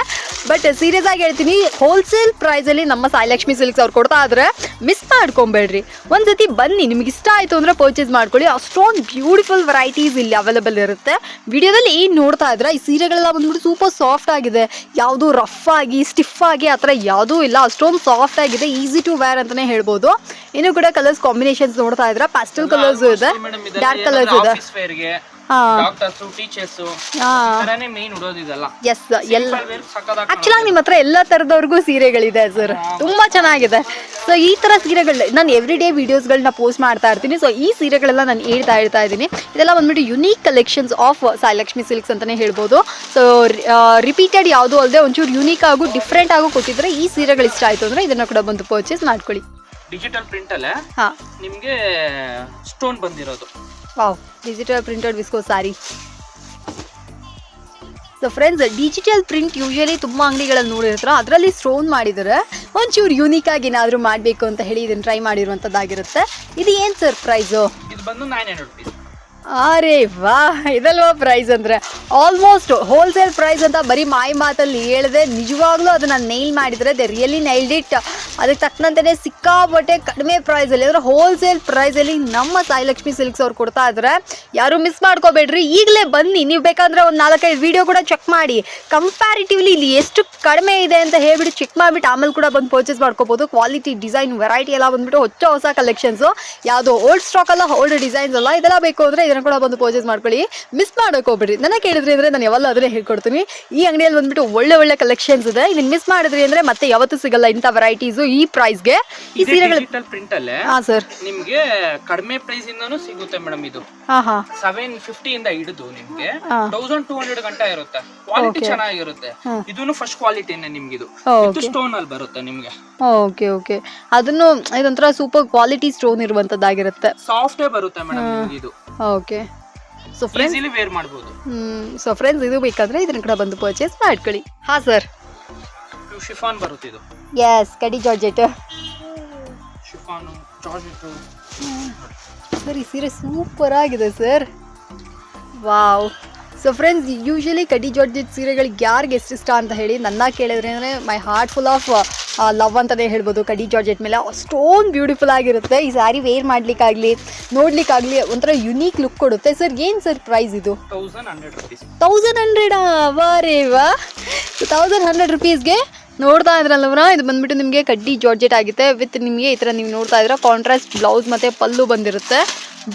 ಬಟ್ ಸೀರಿಯಸ್ ಆಗಿ ಹೇಳ್ತೀನಿ, ಹೋಲ್ಸೇಲ್ ಪ್ರೈಸಲ್ಲಿ ನಮ್ಮ ಸಾಯಿ ಲಕ್ಷ್ಮಿ ಸಿಲ್ಕ್ಸ್ ಅವ್ರು ಕೊಡ್ತಾ ಇದ್ರೆ ಮಿಸ್ ಮಾಡ್ಕೊಬೇಡ್ರಿ. ಒಂದು ಸತಿ ಬನ್ನಿ, ನಿಮ್ಗೆ ಇಷ್ಟ ಆಯಿತು ಅಂದರೆ ಪರ್ಚೇಸ್ ಮಾಡ್ಕೊಳ್ಳಿ. ಅಷ್ಟೊಂದು ಬ್ಯೂಟಿಫುಲ್ ವೆರೈಟೀಸ್ ಇಲ್ಲಿ ಅವೈಲೇಬಲ್ ಇರುತ್ತೆ. ವಿಡಿಯೋದಲ್ಲಿ ಏನು ನೋಡ್ತಾ ಇದ್ರೆ ಈ ಸೀರೆಗಳೆಲ್ಲ ಬಂದ್ಬಿಟ್ಟು ಸೂಪರ್ ಸಾಫ್ಟ್ ಆಗಿದೆ. ಯಾವುದೂ ರಫ್ ಆಗಿ ಸ್ಟಿಫ್ ಆಗಿ ಆ ಥರ ಯಾವುದೂ ಇಲ್ಲ. ಅಷ್ಟೊಂದು ಸಾಫ್ಟ್ ಆಗಿದೆ, ಈಸಿ ಟು ವೇರ್ ಅಂತಲೇ ಹೇಳ್ಬೋದು. ಇನ್ನೂ ಕೂಡ ಕಲರ್ಸ್ ಕಾಂಬಿನೇಷನ್ಸ್ ನೋಡ್ತಾ ಇದ್ರೆ ಪ್ಯಾಸ್ಟಲ್ ಕಲರ್ಸು ಇದೆ, ಡಾರ್ಕ್ ಕಲರ್ಸ್ ಇದೆ. ಆಕ್ಚುಲಾಗಿ ನಿಮ್ಮ ಹತ್ರ ಎಲ್ಲ ತರದವ್ರಿಗೂ ಸೀರೆಗಳಿದೆ ಸರ್, ತುಂಬಾ ಚೆನ್ನಾಗಿದೆ. ಸೊ ಈ ತರ ಸೀರೆಗಳು ನಾನು ಎವ್ರಿ ಡೇ ವಿಡಿಯೋಸ್ಗಳನ್ನ ಪೋಸ್ಟ್ ಮಾಡ್ತಾ ಇರ್ತೀನಿ. ಸೊ ಈ ಸೀರೆಗಳೆಲ್ಲ ನಾನು ಹೇಳ್ತಾ ಇದ್ದೀನಿ. ಇದೆಲ್ಲ ಬಂದ್ಬಿಟ್ಟು unique collections of Sai Lakshmi silks ಅಂತಾನೆ ಹೇಳ್ಬೋದು. ಸೊ ರಿಪೀಟೆಡ್ ಯಾವುದೂ ಅಲ್ಲದೆ ಒಂಚೂರು ಯುನೀಕ್ ಆಗು ಡಿಫ್ರೆಂಟ್ ಆಗು ಕೊಟ್ಟಿದ್ರೆ ಈ ಸೀರೆಗಳು ಇಷ್ಟ ಆಯ್ತು ಅಂದ್ರೆ ಇದನ್ನ ಕೂಡ ಬಂದು ಪರ್ಚೇಸ್ ಮಾಡ್ಕೊಳ್ಳಿ. ಡಿಜಿಟಲ್ ಪ್ರಿಂಟ್ ಅಲ್ಲೇ ನಿಮಗೆ ಸ್ಟೋನ್ ಬಂದಿರೋದು. Wow, digital printed viscose sari. So friends, digital print usually ತುಂಬ ಅಂಗಡಿಗಳಲ್ಲಿ ನೋಡಿರ್ತಾರೆ, ಅದರಲ್ಲಿ ಸ್ಟೋನ್ ಮಾಡಿದರೆ ಒಂಚೂರು ಯೂನಿಕ್ ಆಗಿ ಏನಾದರೂ ಮಾಡಬೇಕು ಅಂತ ಹೇಳಿ ಇದನ್ನು ಟ್ರೈ ಮಾಡಿರುವಂಥದ್ದಾಗಿರುತ್ತೆ. ಇದು ಏನು ಸರ್ ಪ್ರೈಸು? ಇದು ಬಂದು 900 rupees. ಅರೆ ವಾ, ಇದಲ್ವಾ ಪ್ರೈಸ್ ಅಂದರೆ? ಆಲ್ಮೋಸ್ಟ್ ಹೋಲ್ಸೇಲ್ ಪ್ರೈಸ್ ಅಂತ ಬರೀ ಮಾತಲ್ಲಿ ಹೇಳಿದೆ, ನಿಜವಾಗ್ಲೂ ಅದನ್ನು ನೈಲ್ ಮಾಡಿದರೆ ದೆ ರಿಯಲಿ ನೈಲ್ಡ್ ಇಟ್. ಅದಕ್ಕೆ ತಕ್ಕಂತೆಯೇ ಸಿಕ್ಕಾಪಟ್ಟೆ ಕಡಿಮೆ ಪ್ರೈಸಲ್ಲಿ, ಅಂದರೆ ಹೋಲ್ಸೇಲ್ ಪ್ರೈಸಲ್ಲಿ ನಮ್ಮ ಸಾಯಿಲಕ್ಷ್ಮಿ ಸಿಲ್ಕ್ಸ್ ಅವ್ರು ಕೊಡ್ತಾ ಇದ್ದಾರೆ. ಯಾರು ಮಿಸ್ ಮಾಡ್ಕೋಬೇಡ್ರಿ, ಈಗಲೇ ಬನ್ನಿ. ನೀವು ಬೇಕಾದರೆ ಒಂದು 4-5 ವಿಡಿಯೋ ಕೂಡ ಚೆಕ್ ಮಾಡಿ, ಕಂಪ್ಯಾರಿಟಿವ್ಲಿ ಇಲ್ಲಿ ಎಷ್ಟು ಕಡಿಮೆ ಇದೆ ಅಂತ ಹೇಳ್ಬಿಟ್ಟು ಚೆಕ್ ಮಾಡಿಬಿಟ್ಟು ಆಮೇಲೆ ಕೂಡ ಬಂದು ಪರ್ಚೇಸ್ ಮಾಡ್ಕೋಬೋದು. ಕ್ವಾಲಿಟಿ, ಡಿಸೈನ್, ವೆರೈಟಿ ಎಲ್ಲ ಬಂದುಬಿಟ್ಟು ಹೊಸ ಕಲೆಕ್ಷನ್ಸು, ಯಾವುದೋ ಓಲ್ಡ್ ಸ್ಟಾಕ್ ಅಲ್ಲ, ಓಲ್ಡ್ ಡಿಸೈನ್ಸ್ ಅಲ್ಲ. ಇದೆಲ್ಲ ಬೇಕು ಅಂದರೆ ಇದನ್ನು ಕೂಡ ಬಂದು ಪರ್ಚೇಸ್ ಮಾಡ್ಕೊಳ್ಳಿ, ಮಿಸ್ ಮಾಡೋಕೆ ಹೋಗ್ಬಿಡ್ರಿ. ನನಗೆ ಕೇಳಿದ್ರಿ ಅಂದರೆ ನಾನು ಯಾವಲ್ಲ ಅದನ್ನೇ ಹೇಳ್ಕೊಡ್ತೀನಿ. ಈ ಅಂಗಡಿಯಲ್ಲಿ ಬಂದುಬಿಟ್ಟು ಒಳ್ಳೆ ಕಲೆಕ್ಷನ್ಸ್ ಇದೆ. ಇದನ್ನು ಮಿಸ್ ಮಾಡಿದ್ರಿ ಅಂದರೆ ಮತ್ತೆ ಯಾವತ್ತೂ ಸಿಗಲ್ಲ ಇಂಥ ವೆರೈಟೀಸು ಈ ಪ್ರೈಸ್ಗೆ. ಈ ಸೀರೆಗಳು ಡಿಜಿಟಲ್ ಪ್ರಿಂಟ್ ಅಲ್ಲೇ ಹಾಂ ಸರ್, ನಿಮಗೆ ಕಡಿಮೆ ಪ್ರೈಸ್ ಇಂದನೂ ಸಿಗುತ್ತೆ ಮೇಡಮ್. ಇದು ಹಾಂ 750 ಇಂದ ಹಿಡಿದು ನಿಮ್ಗೆ 1200 ಗಂಟ ಇರುತ್ತೆ. ಕ್ವಾಲಿಟಿ ಚೆನ್ನಾಗಿರುತ್ತೆ. ಇದನ್ನು ಫಸ್ಟ್ ಕ್ವಾಲಿಟಿನೇ ನಿಮ್ಗೆ. ಇದು ಸ್ಟೋನ್ ಅಲ್ಲಿ ಬರುತ್ತೆ ನಿಮ್ಗೆ. ಓಕೆ ಅದನ್ನು ಇದೊಂಥರ ಸೂಪರ್ ಕ್ವಾಲಿಟಿ ಸ್ಟೋನ್ ಇರುವಂತದ್ದಾಗಿರುತ್ತೆ. ಸಾಫ್ಟೇ ಬರುತ್ತೆ ಮೇಡಮ್ ನಿಮ್ಗೆ ಇದು. Okay, so friends easily wear ಮಾಡಬಹುದು. ಸೊ ಫ್ರೆಂಡ್ಸ್, ಇದು ಬೇಕಾದ್ರೆ ಇದನ್ನ ಕೂಡ ಬಂದು ಪರ್ಚೇಸ್ ಮಾಡ್ಕೊಳ್ಳಿ. ಹಾಂ ಸರ್, ಶಿಫಾನ್ ಬರುತ್ತೆ ಇದು. ಎಸ್, ಕಡಿ ಜಾರ್ಜೆಟ್. ಶಿಫಾನ್ ಜಾರ್ಜೆಟ್ ಸರ್, ಈ ಸೀರೆ ಸೂಪರ್ ಆಗಿದೆ sir. Wow. So friends, usually ಕಡಿ ಜಾರ್ಜೆಟ್ ಸೀರೆಗಳಿಗೆ ಯಾರಿಗೆ ಎಷ್ಟು ಇಷ್ಟ ಅಂತ ಹೇಳಿ ನನ್ನ ಕೇಳಿದ್ರೆ ಅಂದರೆ my heart full of love ಅಂತಲೇ ಹೇಳ್ಬೋದು. ಕಡಿ ಜಾರ್ಜೆಟ್ ಮೇಲೆ ಅಷ್ಟೊಂದು ಬ್ಯೂಟಿಫುಲ್ ಆಗಿರುತ್ತೆ. ಈ ಸ್ಯಾರಿ ವೇರ್ ಮಾಡ್ಲಿಕ್ಕಾಗಲಿ ನೋಡ್ಲಿಕ್ಕಾಗಲಿ ಒಂಥರ ಯುನೀಕ್ ಲುಕ್ ಕೊಡುತ್ತೆ. ಸರ್, ಏನು ಸರ್ ಪ್ರೈಸ್ ಇದು? 1100 rupees. 1100? ವಾರೇ ವಾ, 1100 rupeesಗೆ ನೋಡ್ತಾ ಇದ್ರಲ್ಲವ್ರ, ಇದು ಬಂದ್ಬಿಟ್ಟು ನಿಮಗೆ ಕಡ್ಡಿ ಜಾರ್ಜೆಟ್ ಆಗುತ್ತೆ. ವಿತ್ ನಿಮಗೆ ಈ ಥರ ನೀವು ನೋಡ್ತಾ ಇದ್ರೆ ಕಾಂಟ್ರಾಸ್ಟ್ ಬ್ಲೌಸ್ ಮತ್ತು ಪಲ್ಲು ಬಂದಿರುತ್ತೆ.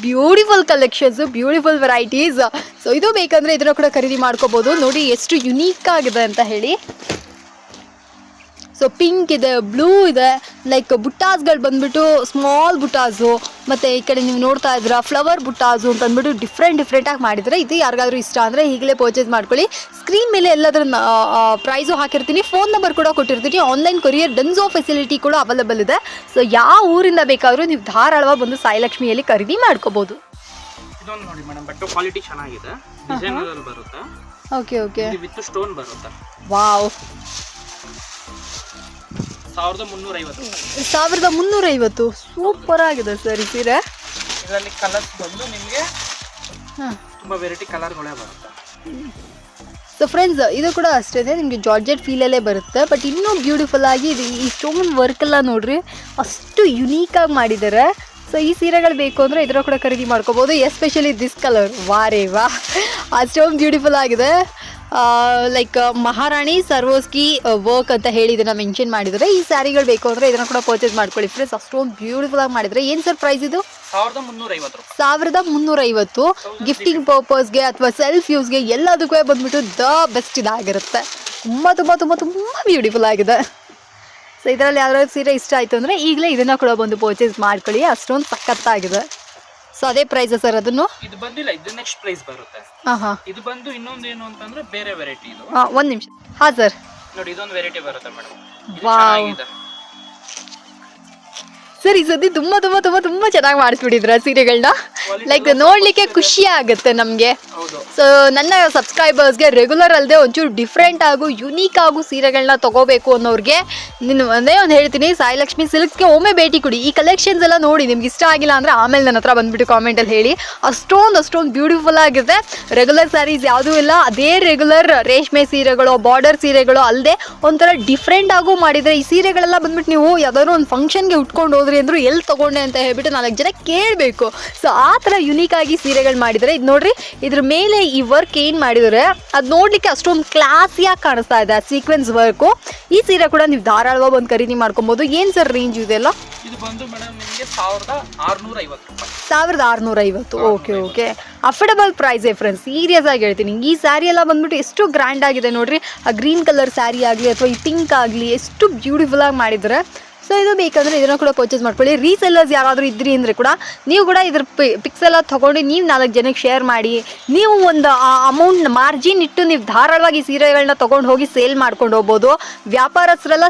Beautiful collections, beautiful varieties. So ಇದು ಬೇಕಂದರೆ ಇದನ್ನು ಕೂಡ ಖರೀದಿ ಮಾಡ್ಕೋಬೋದು. ನೋಡಿ ಎಷ್ಟು ಯುನೀಕ್ ಆಗಿದೆ ಅಂತ ಹೇಳಿ. ಸೊ ಪಿಂಕ್ ಇದೆ, ಬ್ಲೂ ಇದೆ, ಲೈಕ್ ಬುಟ್ಟಾಸ್ಗಳು ಬಂದ್ಬಿಟ್ಟು ಸ್ಮಾಲ್ ಬುಟ್ಟಾಸು, ಮತ್ತು ಈ ಕಡೆ ನೀವು ನೋಡ್ತಾ ಇದ್ದೀರಾ ಫ್ಲವರ್ ಬುಟ್ಟಾಸು ಅಂತ ಅಂದ್ಬಿಟ್ಟು ಡಿಫ್ರೆಂಟಾಗಿ ಮಾಡಿದರೆ. ಇದು ಯಾರಿಗಾದ್ರೂ ಇಷ್ಟ ಅಂದರೆ ಈಗಲೇ ಪರ್ಚೇಸ್ ಮಾಡ್ಕೊಳ್ಳಿ. ಸ್ಕ್ರೀನ್ ಮೇಲೆ ಎಲ್ಲದರ ಪ್ರೈಸು ಹಾಕಿರ್ತೀನಿ, ಫೋನ್ ನಂಬರ್ ಕೂಡ ಕೊಟ್ಟಿರ್ತೀನಿ. ಆನ್ಲೈನ್ ಕೊರಿಯರ್ ಡನ್ಸೋ ಫೆಸಿಲಿಟಿ ಕೂಡ ಅವೈಲೇಬಲ್ ಇದೆ. ಸೊ ಯಾವ ಊರಿಂದ ಬೇಕಾದರೂ ನೀವು ಧಾರಾಳವಾಗಿ ಬಂದು ಸಾಯಿಲಕ್ಷ್ಮಿಯಲ್ಲಿ ಖರೀದಿ ಮಾಡ್ಕೋಬೋದು. ಇದೊಂದು ನೋಡಿ ಮೇಡಮ್, ಬಟ್ ಕ್ವಾಲಿಟಿ ಚೆನ್ನಾಗಿದೆ. ಡಿಸೈನರ್ ಬರುತ್ತೆ. ಓಕೆ ವಿತ್ ಸ್ಟೋನ್ ಬರುತ್ತೆ. ವಾವ್, 1350. ಸೂಪರ್ ಆಗಿದೆ ಸರ್ ಈ ಸೀರೆ. ಇದರಲ್ಲಿ ಕಲರ್ಸ್ ಬಂದು ನಿಮಗೆ ತುಂಬಾ ವೆರೈಟಿ ಕಲರ್ಗಳೇ ಬರುತ್ತೆ. ಸೊ ಫ್ರೆಂಡ್ಸ್, ಇದು ಕೂಡ ಅಷ್ಟೇ, ನಿಮಗೆ ಜಾರ್ಜೆಟ್ ಫೀಲಲ್ಲೇ ಬರುತ್ತೆ. ಬಟ್ ಇನ್ನೂ ಬ್ಯೂಟಿಫುಲ್ ಆಗಿ ಇದು ಈ ಸ್ಟೋನ್ ವರ್ಕ್ ಎಲ್ಲ ನೋಡ್ರಿ, ಅಷ್ಟು ಯುನೀಕಾಗಿ ಮಾಡಿದ್ದಾರೆ. ಸೊ ಈ ಸೀರೆಗಳು ಬೇಕು ಅಂದರೆ ಇದರ ಕೂಡ ಖರೀದಿ ಮಾಡ್ಕೋಬೋದು. ಎಸ್ಪೆಷಲಿ ದಿಸ್ ಕಲರ್, ವಾರೇ ವಾ, ಅಷ್ಟೊಂದು ಬ್ಯೂಟಿಫುಲ್ ಆಗಿದೆ. ಲೈಕ್ ಮಹಾರಾಣಿ ಸರ್ವೋಸ್ಕಿ ವರ್ಕ್ ಅಂತ ಹೇಳಿ ಇದನ್ನು ಮೆನ್ಷನ್ ಮಾಡಿದರೆ. ಈ ಸ್ಯಾರಿಗಳು ಬೇಕು ಅಂದರೆ ಇದನ್ನು ಕೂಡ ಪರ್ಚೇಸ್ ಮಾಡ್ಕೊಳ್ಳಿ ಫ್ರೆಂಡ್ಸ್. ಅಷ್ಟೊಂದು ಬ್ಯೂಟಿಫುಲ್ ಆಗಿ ಮಾಡಿದರೆ. ಏನು ಸರ್ ಪ್ರೈಸ್ ಇದು? 1350. ಗಿಫ್ಟಿಂಗ್ ಪರ್ಪಸ್ಗೆ ಅಥವಾ ಸೆಲ್ಫ್ ಯೂಸ್ಗೆ ಎಲ್ಲದಕ್ಕೂ ಬಂದ್ಬಿಟ್ಟು ದ ಬೆಸ್ಟ್ ಇದಾಗಿರುತ್ತೆ. ತುಂಬ ಬ್ಯೂಟಿಫುಲ್ ಆಗಿದೆ. ಸೊ ಇದರಲ್ಲಿ ಯಾವ್ದಾದ್ರು ಸೀರೆ ಇಷ್ಟ ಆಯಿತು ಅಂದರೆ ಈಗಲೇ ಇದನ್ನು ಕೂಡ ಬಂದು ಪರ್ಚೇಸ್ ಮಾಡ್ಕೊಳ್ಳಿ, ಅಷ್ಟೊಂದು ಸಖತ್ತಾಗಿದೆ. ಸೊ ಅದೇ ಪ್ರೈಸ್ ಸರ್ ಅದನ್ನು? ಇದು ಬಂದಿಲ್ಲ, ಇದು ನೆಕ್ಸ್ಟ್ ಪ್ರೈಸ್ ಬರುತ್ತೆ. ಹಾಂ ಇದು ಬಂದು ಇನ್ನೊಂದು ಏನು ಅಂತಂದ್ರೆ ಬೇರೆ ವೆರೈಟಿ. ಇದು ಒಂದು ನಿಮಿಷ. ಹಾಂ ಸರ್, ನೋಡಿ ಇದೊಂದು ವೆರೈಟಿ ಬರುತ್ತೆ ಮೇಡಮ್. ವಾವ್ ಸರ್, ಈ ಸತಿ ತುಂಬ ಚೆನ್ನಾಗಿ ಮಾಡಿಸ್ಬಿಟ್ಟಿದ್ರ ಸೀರೆಗಳನ್ನ. ಲೈಕ್ ನೋಡ್ಲಿಕ್ಕೆ ಖುಷಿ ಆಗುತ್ತೆ ನಮಗೆ. ಸೊ ನನ್ನ ಸಬ್ಸ್ಕ್ರೈಬರ್ಸ್ಗೆ ರೆಗ್ಯುಲರ್ ಅಲ್ಲದೆ ಒಂಚೂರು ಡಿಫ್ರೆಂಟ್ ಆಗು ಯುನೀಕ್ ಆಗು ಸೀರೆಗಳನ್ನ ತಗೋಬೇಕು ಅನ್ನೋರಿಗೆ ಒಂದೇ ಒಂದು ಹೇಳ್ತೀನಿ, ಸಾಯಿಲಕ್ಷ್ಮಿ ಸಿಲ್ಕ್ಸ್ಗೆ ಒಮ್ಮೆ ಭೇಟಿ ಕೊಡಿ. ಈ ಕಲೆಕ್ಷನ್ಸ್ ಎಲ್ಲ ನೋಡಿ, ನಿಮ್ಗೆ ಇಷ್ಟ ಆಗಿಲ್ಲ ಅಂದರೆ ಆಮೇಲೆ ನನ್ನ ಹತ್ರ ಬಂದುಬಿಟ್ಟು ಕಾಮೆಂಟಲ್ಲಿ ಹೇಳಿ. ಅಷ್ಟೊಂದು ಬ್ಯೂಟಿಫುಲ್ ಆಗಿದೆ. ರೆಗ್ಯುಲರ್ ಸ್ಯಾರೀಸ್ ಯಾವುದೂ ಇಲ್ಲ, ಅದೇ ರೆಗ್ಯುಲರ್ ರೇಷ್ಮೆ ಸೀರೆಗಳು, ಬಾರ್ಡರ್ ಸೀರೆಗಳು ಅಲ್ಲದೆ ಒಂಥರ ಡಿಫ್ರೆಂಟ್ ಆಗು ಮಾಡಿದರೆ. ಈ ಸೀರೆಗಳೆಲ್ಲ ಬಂದ್ಬಿಟ್ಟು ನೀವು ಯಾವ್ದಾದ್ರು ಒಂದು ಫಂಕ್ಷನ್ಗೆ ಉಟ್ಕೊಂಡು ಹೋದ್ರಿ ಅಂದರೂ ಎಲ್ಲಿ ತೊಗೊಂಡೆ ಅಂತ ಹೇಳ್ಬಿಟ್ಟು 4 ಜನ ಕೇಳಬೇಕು. ಸೊ ಆ ಥರ ಯುನೀಕ್ ಆಗಿ ಸೀರೆಗಳು ಮಾಡಿದರೆ. ಇದು ನೋಡ್ರಿ, ಇದ್ರ ಮೇಲೆ ಈ ವರ್ಕ್ ಏನು ಮಾಡಿದರೆ ಅದು ನೋಡಲಿಕ್ಕೆ ಅಷ್ಟೊಂದು ಕ್ಲಾಸಿಯಾಗಿ ಕಾಣಿಸ್ತಾ ಇದೆ, ಸೀಕ್ವೆನ್ಸ್ ವರ್ಕು. ಈ ಸೀರೆ ಕೂಡ ನೀವು ಧಾರಾಳವಾಗಿ ಒಂದು ಖರೀದಿ ಮಾಡ್ಕೊಬೋದು. ಏನು ಸರ್ ರೇಂಜ್ ಇದೆಲ್ಲ? ಇದು ಬಂದು ಮೇಡಮ್ ನಿಮಗೆ 1650 ರೂಪಾಯಿ. 1650. ಓಕೆ ಅಫೋರ್ಡಬಲ್ ಪ್ರೈಸೇ ಫ್ರೆಂಡ್ಸ್, ಸೀರಿಯಸ್ ಆಗಿ ಹೇಳ್ತೀನಿ. ಈ ಸ್ಯಾರಿ ಎಲ್ಲ ಬಂದ್ಬಿಟ್ಟು ಎಷ್ಟು ಗ್ರ್ಯಾಂಡ್ ಆಗಿದೆ ನೋಡ್ರಿ. ಆ ಗ್ರೀನ್ ಕಲರ್ ಸ್ಯಾರಿ ಆಗಲಿ ಅಥವಾ ಈ ಪಿಂಕ್ ಆಗಲಿ ಎಷ್ಟು ಬ್ಯೂಟಿಫುಲ್ ಆಗಿ ಮಾಡಿದ್ದಾರೆ. ಸೊ ಇದು ಬೇಕಂದರೆ ಇದನ್ನು ಕೂಡ ಪರ್ಚೇಸ್ ಮಾಡ್ಕೊಳ್ಳಿ. ರೀಸೆಲ್ಲರ್ಸ್ ಯಾರಾದರೂ ಇದ್ರಿ ಅಂದರೆ ಕೂಡ ನೀವು ಕೂಡ ಇದ್ರ ಪಿಕ್ಸ್ ಎಲ್ಲ ತೊಗೊಂಡು ನೀವು 4 ಜನಕ್ಕೆ ಶೇರ್ ಮಾಡಿ, ನೀವು ಒಂದು ಅಮೌಂಟ್ ಮಾರ್ಜಿನ್ ಇಟ್ಟು ನೀವು ಧಾರಾಳವಾಗಿ ಸೀರೆಗಳನ್ನ ತೊಗೊಂಡು ಹೋಗಿ ಸೇಲ್ ಮಾಡ್ಕೊಂಡು ಹೋಗ್ಬೋದು. ವ್ಯಾಪಾರಸ್ಥರೆಲ್ಲ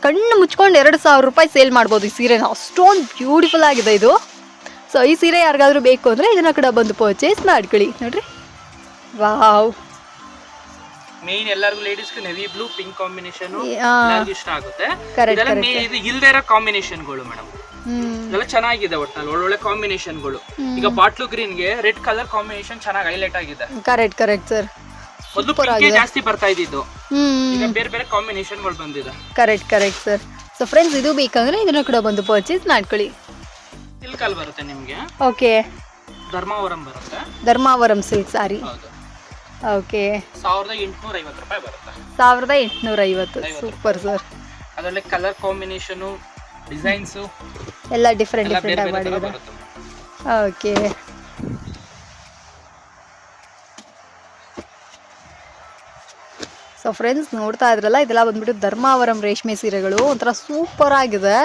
ಕಣ್ಣು ಮುಚ್ಕೊಂಡು 2000 ರೂಪಾಯಿ ಸೇಲ್ ಮಾಡ್ಬೋದು ಈ ಸೀರೆನ. ಅಷ್ಟೊಂದು ಬ್ಯೂಟಿಫುಲ್ ಆಗಿದೆ ಇದು. ಸೊ ಈ ಸೀರೆ ಯಾರಿಗಾದ್ರೂ ಬೇಕು ಅಂದರೆ ಇದನ್ನು ಕೂಡ ಬಂದು ಪರ್ಚೇಸ್ ಮಾಡ್ಕೊಳ್ಳಿ. ನೋಡಿರಿ, ವಾವ್ ಮೇನ್ ಎಲ್ಲರಿಗೂ ಲೇಡೀಸ್ಗೆ ನೆವಿ ಬ್ಲೂ ಪಿಂಕ್ ಕಾಂಬಿನೇಷನ್ ಆ, ಎಲ್ಲರಿಗೂ ಇಷ್ಟ ಆಗುತ್ತೆ. Correct, ಇದೆಲ್ಲ correct. ಇದು ಇಲ್ದೇ ಇರೋ ಕಾಂಬಿನೇಷನ್ಗಳು ಮೇಡಮ್. ಇದೆಲ್ಲ ಚೆನ್ನಾಗಿದೆ ಒಟ್ನಲ್ಲಿ ಒಳ್ಳೊಳ್ಳೆ ಕಾಂಬಿನೇಷನ್ಗಳು. ಈಗ ಬಾಟ್ಲು ಗ್ರೀನ್ಗೆ ರೆಡ್ ಕಲರ್ ಕಾಂಬಿನೇಷನ್ ಚೆನ್ನಾಗಿ ಹೈಲೈಟ್ ಆಗಿದೆ. Correct sir. ಮೊದಲು ಪಿಂಕ್ ಜಾಸ್ತಿ ಬರ್ತಾ ಇದ್ದಿದ್ದು, ಈಗ ಹ್ಮ್ ಬೇರೆ ಬೇರೆ ಕಾಂಬಿನೇಷನ್ಗಳು ಬಂದಿದೆ. Correct sir. ಸೊ ಫ್ರೆಂಡ್ಸ್, ಇದು ಬೇಕಂದ್ರೆ ಇದನ್ನು ಕೂಡ ಬಂದು ಪರ್ಚೇಸ್ ಮಾಡ್ಕೊಳ್ಳಿ. ಸಿಲ್ಕ್ ಅಲ್ಲಿ ಬರುತ್ತೆ ನಿಮ್ಗೆ, ಓಕೆ, ಧರ್ಮಾವರಂ ಬರುತ್ತೆ. ಧರ್ಮಾವರಂ ಸಿಲ್ಕ್ ಸಾರಿ. ಹೌದು, ಓಕೆ, 1850 ರೂಪಾಯಿ ಬರುತ್ತೆ. 1850. Super sir. ಅದರಲ್ಲಿ ಕಲರ್ ಕಾಂಬಿನೇಷನ್, ಡಿಸೈನ್ಸ್ ಎಲ್ಲ ಡಿಫ್ರೆಂಟ್ ಎಲ್ಲ ಬೇರೆ ಆಗಿ ಬೇರೆ ತರ ಮಾಡಿದ್ದಾರೆ. ಬರುತ್ತೆ. ಓಕೆ, ಸೊ ಫ್ರೆಂಡ್ಸ್, ನೋಡ್ತಾ ಇದ್ರಲ್ಲ, ಇದೆಲ್ಲ ಬಂದ್ಬಿಟ್ಟು ಧರ್ಮಾವರಂ ರೇಷ್ಮೆ ಸೀರೆಗಳು. ಒಂಥರ ಸೂಪರ್ ಆಗಿದೆ.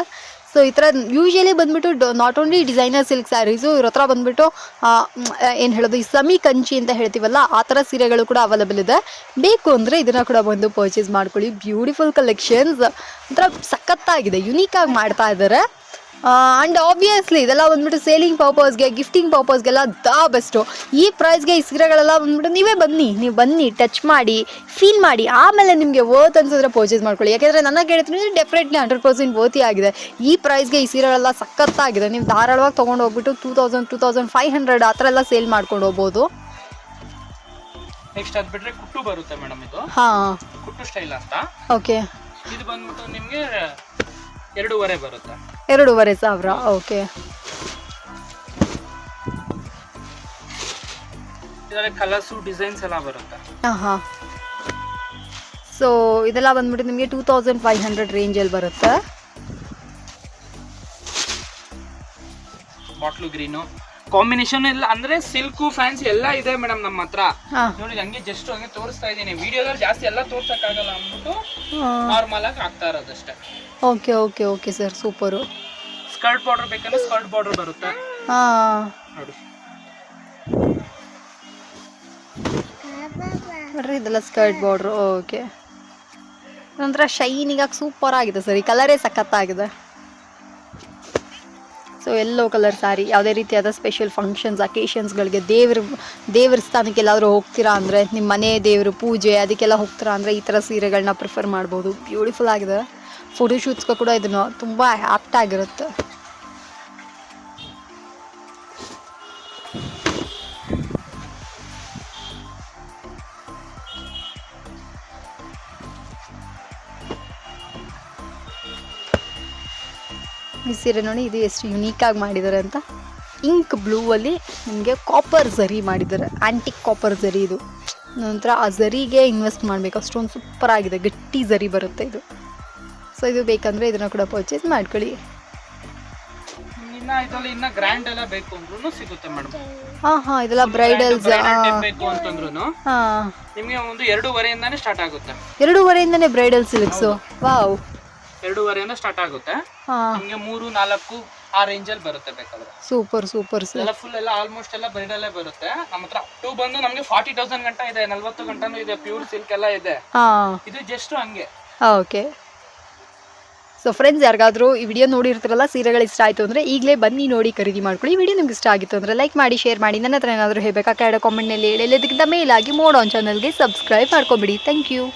ಸೊ ಈ ಥರ ಯೂಶಲಿ ಬಂದ್ಬಿಟ್ಟು not only designer silk saris, ಇವ್ರ ಹತ್ರ ಬಂದ್ಬಿಟ್ಟು ಏನು ಹೇಳೋದು, ಈ ಸಮಿ ಕಂಚಿ ಅಂತ ಹೇಳ್ತೀವಲ್ಲ, ಆ ಥರ ಸೀರೆಗಳು ಕೂಡ ಅವೈಲೇಬಲ್ ಇದೆ. ಬೇಕು ಅಂದರೆ ಇದನ್ನು ಕೂಡ ಬಂದು ಪರ್ಚೇಸ್ ಮಾಡ್ಕೊಳ್ಳಿ. ಬ್ಯೂಟಿಫುಲ್ ಕಲೆಕ್ಷನ್ಸ್, ಒಂಥರ ಸಖತ್ತಾಗಿದೆ, ಯುನೀಕಾಗಿ ಮಾಡ್ತಾ ಇದ್ದಾರೆ. ಆ್ಯಂಡ್ ಆಬ್ವಿಯಸ್ಲಿ ಇದೆಲ್ಲ ಬಂದ್ಬಿಟ್ಟು ಸೇಲಿಂಗ್ ಪರ್ಪಸ್ಗೆ, ಗಿಫ್ಟಿಂಗ್ ಪರ್ಪಸ್ಗೆಲ್ಲ ಬೆಸ್ಟು. ಈ ಪ್ರೈಸ್ಗೆ ಈ ಸೀರೆಗಳೆಲ್ಲ ಬಂದ್ಬಿಟ್ಟು ನೀವು ಬನ್ನಿ ಟಚ್ ಮಾಡಿ, ಫೀಲ್ ಮಾಡಿ, ಆಮೇಲೆ ನಿಮಗೆ ವರ್ತ್ ಅನ್ಸಿದ್ರೆ ಪರ್ಚೇಸ್ ಮಾಡ್ಕೊಳ್ಳಿ. ಯಾಕೆಂದರೆ ನನ್ನ ಕೇಳ್ತೀನಿ, ಡೆಫಿನೆಟ್ಲಿ 100% ವರ್ತಿ ಆಗಿದೆ. ಈ ಪ್ರೈಸ್ಗೆ ಈ ಸೀರೆಗಳೆಲ್ಲ ಸಖತ್ತಾಗಿದೆ. ನೀವು ಧಾರಾಳವಾಗಿ ತೊಗೊಂಡು ಹೋಗ್ಬಿಟ್ಟು 2000, 2500 ಆ ಥರ ಎಲ್ಲ ಸೇಲ್ ಮಾಡ್ಕೊಂಡು ಹೋಗ್ಬೋದು. ನೆಕ್ಸ್ಟ್ ಅದು ಬಿಟ್ರೆ ಕುಟ್ಟು ಬರುತ್ತೆ ಮೇಡಮ್. ಇದು ಹಾಂ, ಕುಟ್ಟು ಸ್ಟೈಲ್ ಅಂತ. ಓಕೆ, ಇದು ಬಂದ್ಬಿಟ್ಟು ನಿಮ್ಗೆ 2.5 ಬರುತ್ತೆ. 2500. ಓಕೆ, ಇದರಲ್ಲಿ ಕಲರ್ಸು ಡಿಸೈನ್ಸ್ ಎಲ್ಲ ಬರುತ್ತೆ. ಹಾಂ. ಸೊ ಇದೆಲ್ಲ ಬಂದ್ಬಿಟ್ಟು ನಿಮಗೆ 2500 ರೇಂಜಲ್ಲಿ ಬರುತ್ತೆ. ಬಾಟ್ಲು ಗ್ರೀನು ಕಾಂಬಿನೇಷನ್ ಎಲ್ಲ ಅಂದ್ರೆ ಸಿಲ್ಕು ಫ್ಯಾನ್ಸಿ ಎಲ್ಲ ಇದೆ ಮೇಡಮ್ ನಮ್ಮ ಹತ್ರ. ಹಾಂ, ನೋಡಿ ಹಂಗೆ ಜಸ್ಟ್ ಹಂಗೆ ತೋರಿಸ್ತಾ ಇದ್ದೀನಿ. ವಿಡಿಯೋದಲ್ಲಿ ಜಾಸ್ತಿ ಎಲ್ಲ ತೋರ್ಸಕ್ಕಾಗಲ್ಲ ಅಂದ್ಬಿಟ್ಟು ನಾರ್ಮಲ್ ಆಗಿ ಆಗ್ತಾ ಇರೋದಷ್ಟೇ. Okay sir, super. Skirt border ಬೇಕಂದ್ರೆ ಸ್ಕರ್ಟ್ ಬಾರ್ಡರ್ ಬರುತ್ತೆ ಹಾಂ, ನೋಡಿ. ನೋಡ್ರಿ, ಇದೆಲ್ಲ ಸ್ಕರ್ಟ್ ಬಾರ್ಡ್ರು. ಓಕೆ, ಒಂಥರ ಶೈನಿಗಾಗಿ ಸೂಪರ್ ಆಗಿದೆ ಸರ್. ಈ ಕಲರೇ ಸಖತ್ತಾಗಿದೆ. ಸೊ ಎಲ್ಲೋ ಕಲರ್ ಸ್ಯಾರಿ, ಯಾವುದೇ ರೀತಿಯಾದ ಸ್ಪೆಷಲ್ ಫಂಕ್ಷನ್ಸ್, ಅಕೇಶನ್ಸ್ಗಳಿಗೆ, ದೇವ್ರ ಸ್ಥಾನಕ್ಕೆ ಎಲ್ಲಾದರೂ ಹೋಗ್ತೀರಾ ಅಂದರೆ, ನಿಮ್ಮ ಮನೆ ದೇವರು ಪೂಜೆ ಅದಕ್ಕೆಲ್ಲ ಹೋಗ್ತೀರಾ ಅಂದರೆ ಈ ಥರ ಸೀರೆಗಳನ್ನ ಪ್ರಿಫರ್ ಮಾಡ್ಬೋದು. ಬ್ಯೂಟಿಫುಲ್ ಆಗಿದೆ. ಫೋಟೋಶೂಟ್ಸ್ಗೂ ಕೂಡ ಇದನ್ನು ತುಂಬ ಆ್ಯಪ್ಟ್ ಆಗಿರುತ್ತೆ. ಈ ಸೀರೆ ನೋಡಿ, ಇದು ಎಷ್ಟು ಯುನೀಕಾಗಿ ಮಾಡಿದ್ದಾರೆ ಅಂತ. ಇಂಕ್ ಬ್ಲೂವಲ್ಲಿ ನಿಮಗೆ ಕಾಪರ್ ಝರಿ ಮಾಡಿದ್ದಾರೆ, ಆ್ಯಂಟಿಕ್ ಕಾಪರ್ ಝರಿ. ಇದು ನಂತರ ಆ ಝರಿಗೆ ಇನ್ವೆಸ್ಟ್ ಮಾಡಬೇಕು, ಅಷ್ಟೊಂದು ಸೂಪರ್ ಆಗಿದೆ, ಗಟ್ಟಿ ಝರಿ ಬರುತ್ತೆ ಇದು. ಸೊ ಇದು ಬೇಕಂದರೆ ಇದನ್ನು ಕೂಡ ಪರ್ಚೇಸ್ ಮಾಡ್ಕೊಳ್ಳಿ. ಇನ್ನ ಗ್ರ್ಯಾಂಡ್ ಎಲ್ಲ ಬೇಕು ಅಂದ್ರೂ ಸಿಗುತ್ತೆ ಮೇಡಮ್. ಹಾಂ, ಇದೆಲ್ಲ ಬ್ರೈಡಲ್ಸ್. ಬೇಕು ಅಂತಂದ್ರೂ ಹಾಂ, ನಿಮಗೆ ಒಂದು 2.5ಇಂದಾನೇ ಸ್ಟಾರ್ಟ್ ಆಗುತ್ತೆ. 2.5ಇಂದನೇ ಬ್ರೈಡಲ್ ಸಿಲ್ಕ್ಸು. ವಾವ್, 2.5ಇಂದ ಸ್ಟಾರ್ಟ್ ಆಗುತ್ತೆ. ಹಾಂ, ನಿಮಗೆ 3, 4 ಆ ರೇಂಜಲ್ಲಿ ಬರುತ್ತೆ ಬೇಕಾದ್ರೆ. Super sir. ಎಲ್ಲ ಫುಲ್ ಎಲ್ಲ ಆಲ್ಮೋಸ್ಟ್ ಎಲ್ಲ ಬ್ರೈಡಲ್ಲೇ ಬರುತ್ತೆ ನಮ್ಮ ಹತ್ರ. ಟೂ ಬಂದು ನಮಗೆ 40,000 ಗಂಟ ಇದೆ, 40 ಗಂಟನೂ ಇದೆ, ಪ್ಯೂರ್ ಸಿಲ್ಕ್ ಎಲ್ಲ ಇದೆ. ಹಾಂ, ಇದು ಜಸ್ಟ್ ಹಂಗೆ. ಓಕೆ. ಸೊ ಫ್ರೆಂಡ್ಸ್, ಯಾರಿಗಾದರೂ ಈ ವಿಡಿಯೋ ನೋಡಿರ್ತಾರಲ್ಲ, ಸೀರೆಗಳು ಇಷ್ಟ ಆಯಿತು ಅಂದರೆ ಈಗಲೇ ಬನ್ನಿ ನೋಡಿ ಖರೀದಿ ಮಾಡ್ಕೊಳ್ಳಿ. ಈ ವಿಡಿಯೋ ನಿಮ್ಗೆ ಇಷ್ಟ ಆಗಿತ್ತು ಅಂದರೆ ಲೈಕ್ ಮಾಡಿ, ಶೇರ್ ಮಾಡಿ. ನನ್ನ ಹತ್ರ ಏನಾದರೂ ಹೇಳಬೇಕಾ ಕೆಳಗಡೆ ಕಾಮೆಂಟ್ನಲ್ಲಿ ಹೇಳಿ. ಎಲ್ಲದಕ್ಕಿಂತ ಮೇಲಾಗಿ ಮೋಡ್ ಆನ್ ಚಾನಲ್ಗೆ ಸಬ್ಸ್ಕ್ರೈಬ್ ಮಾಡ್ಕೊಬಿಡಿ. Thank you.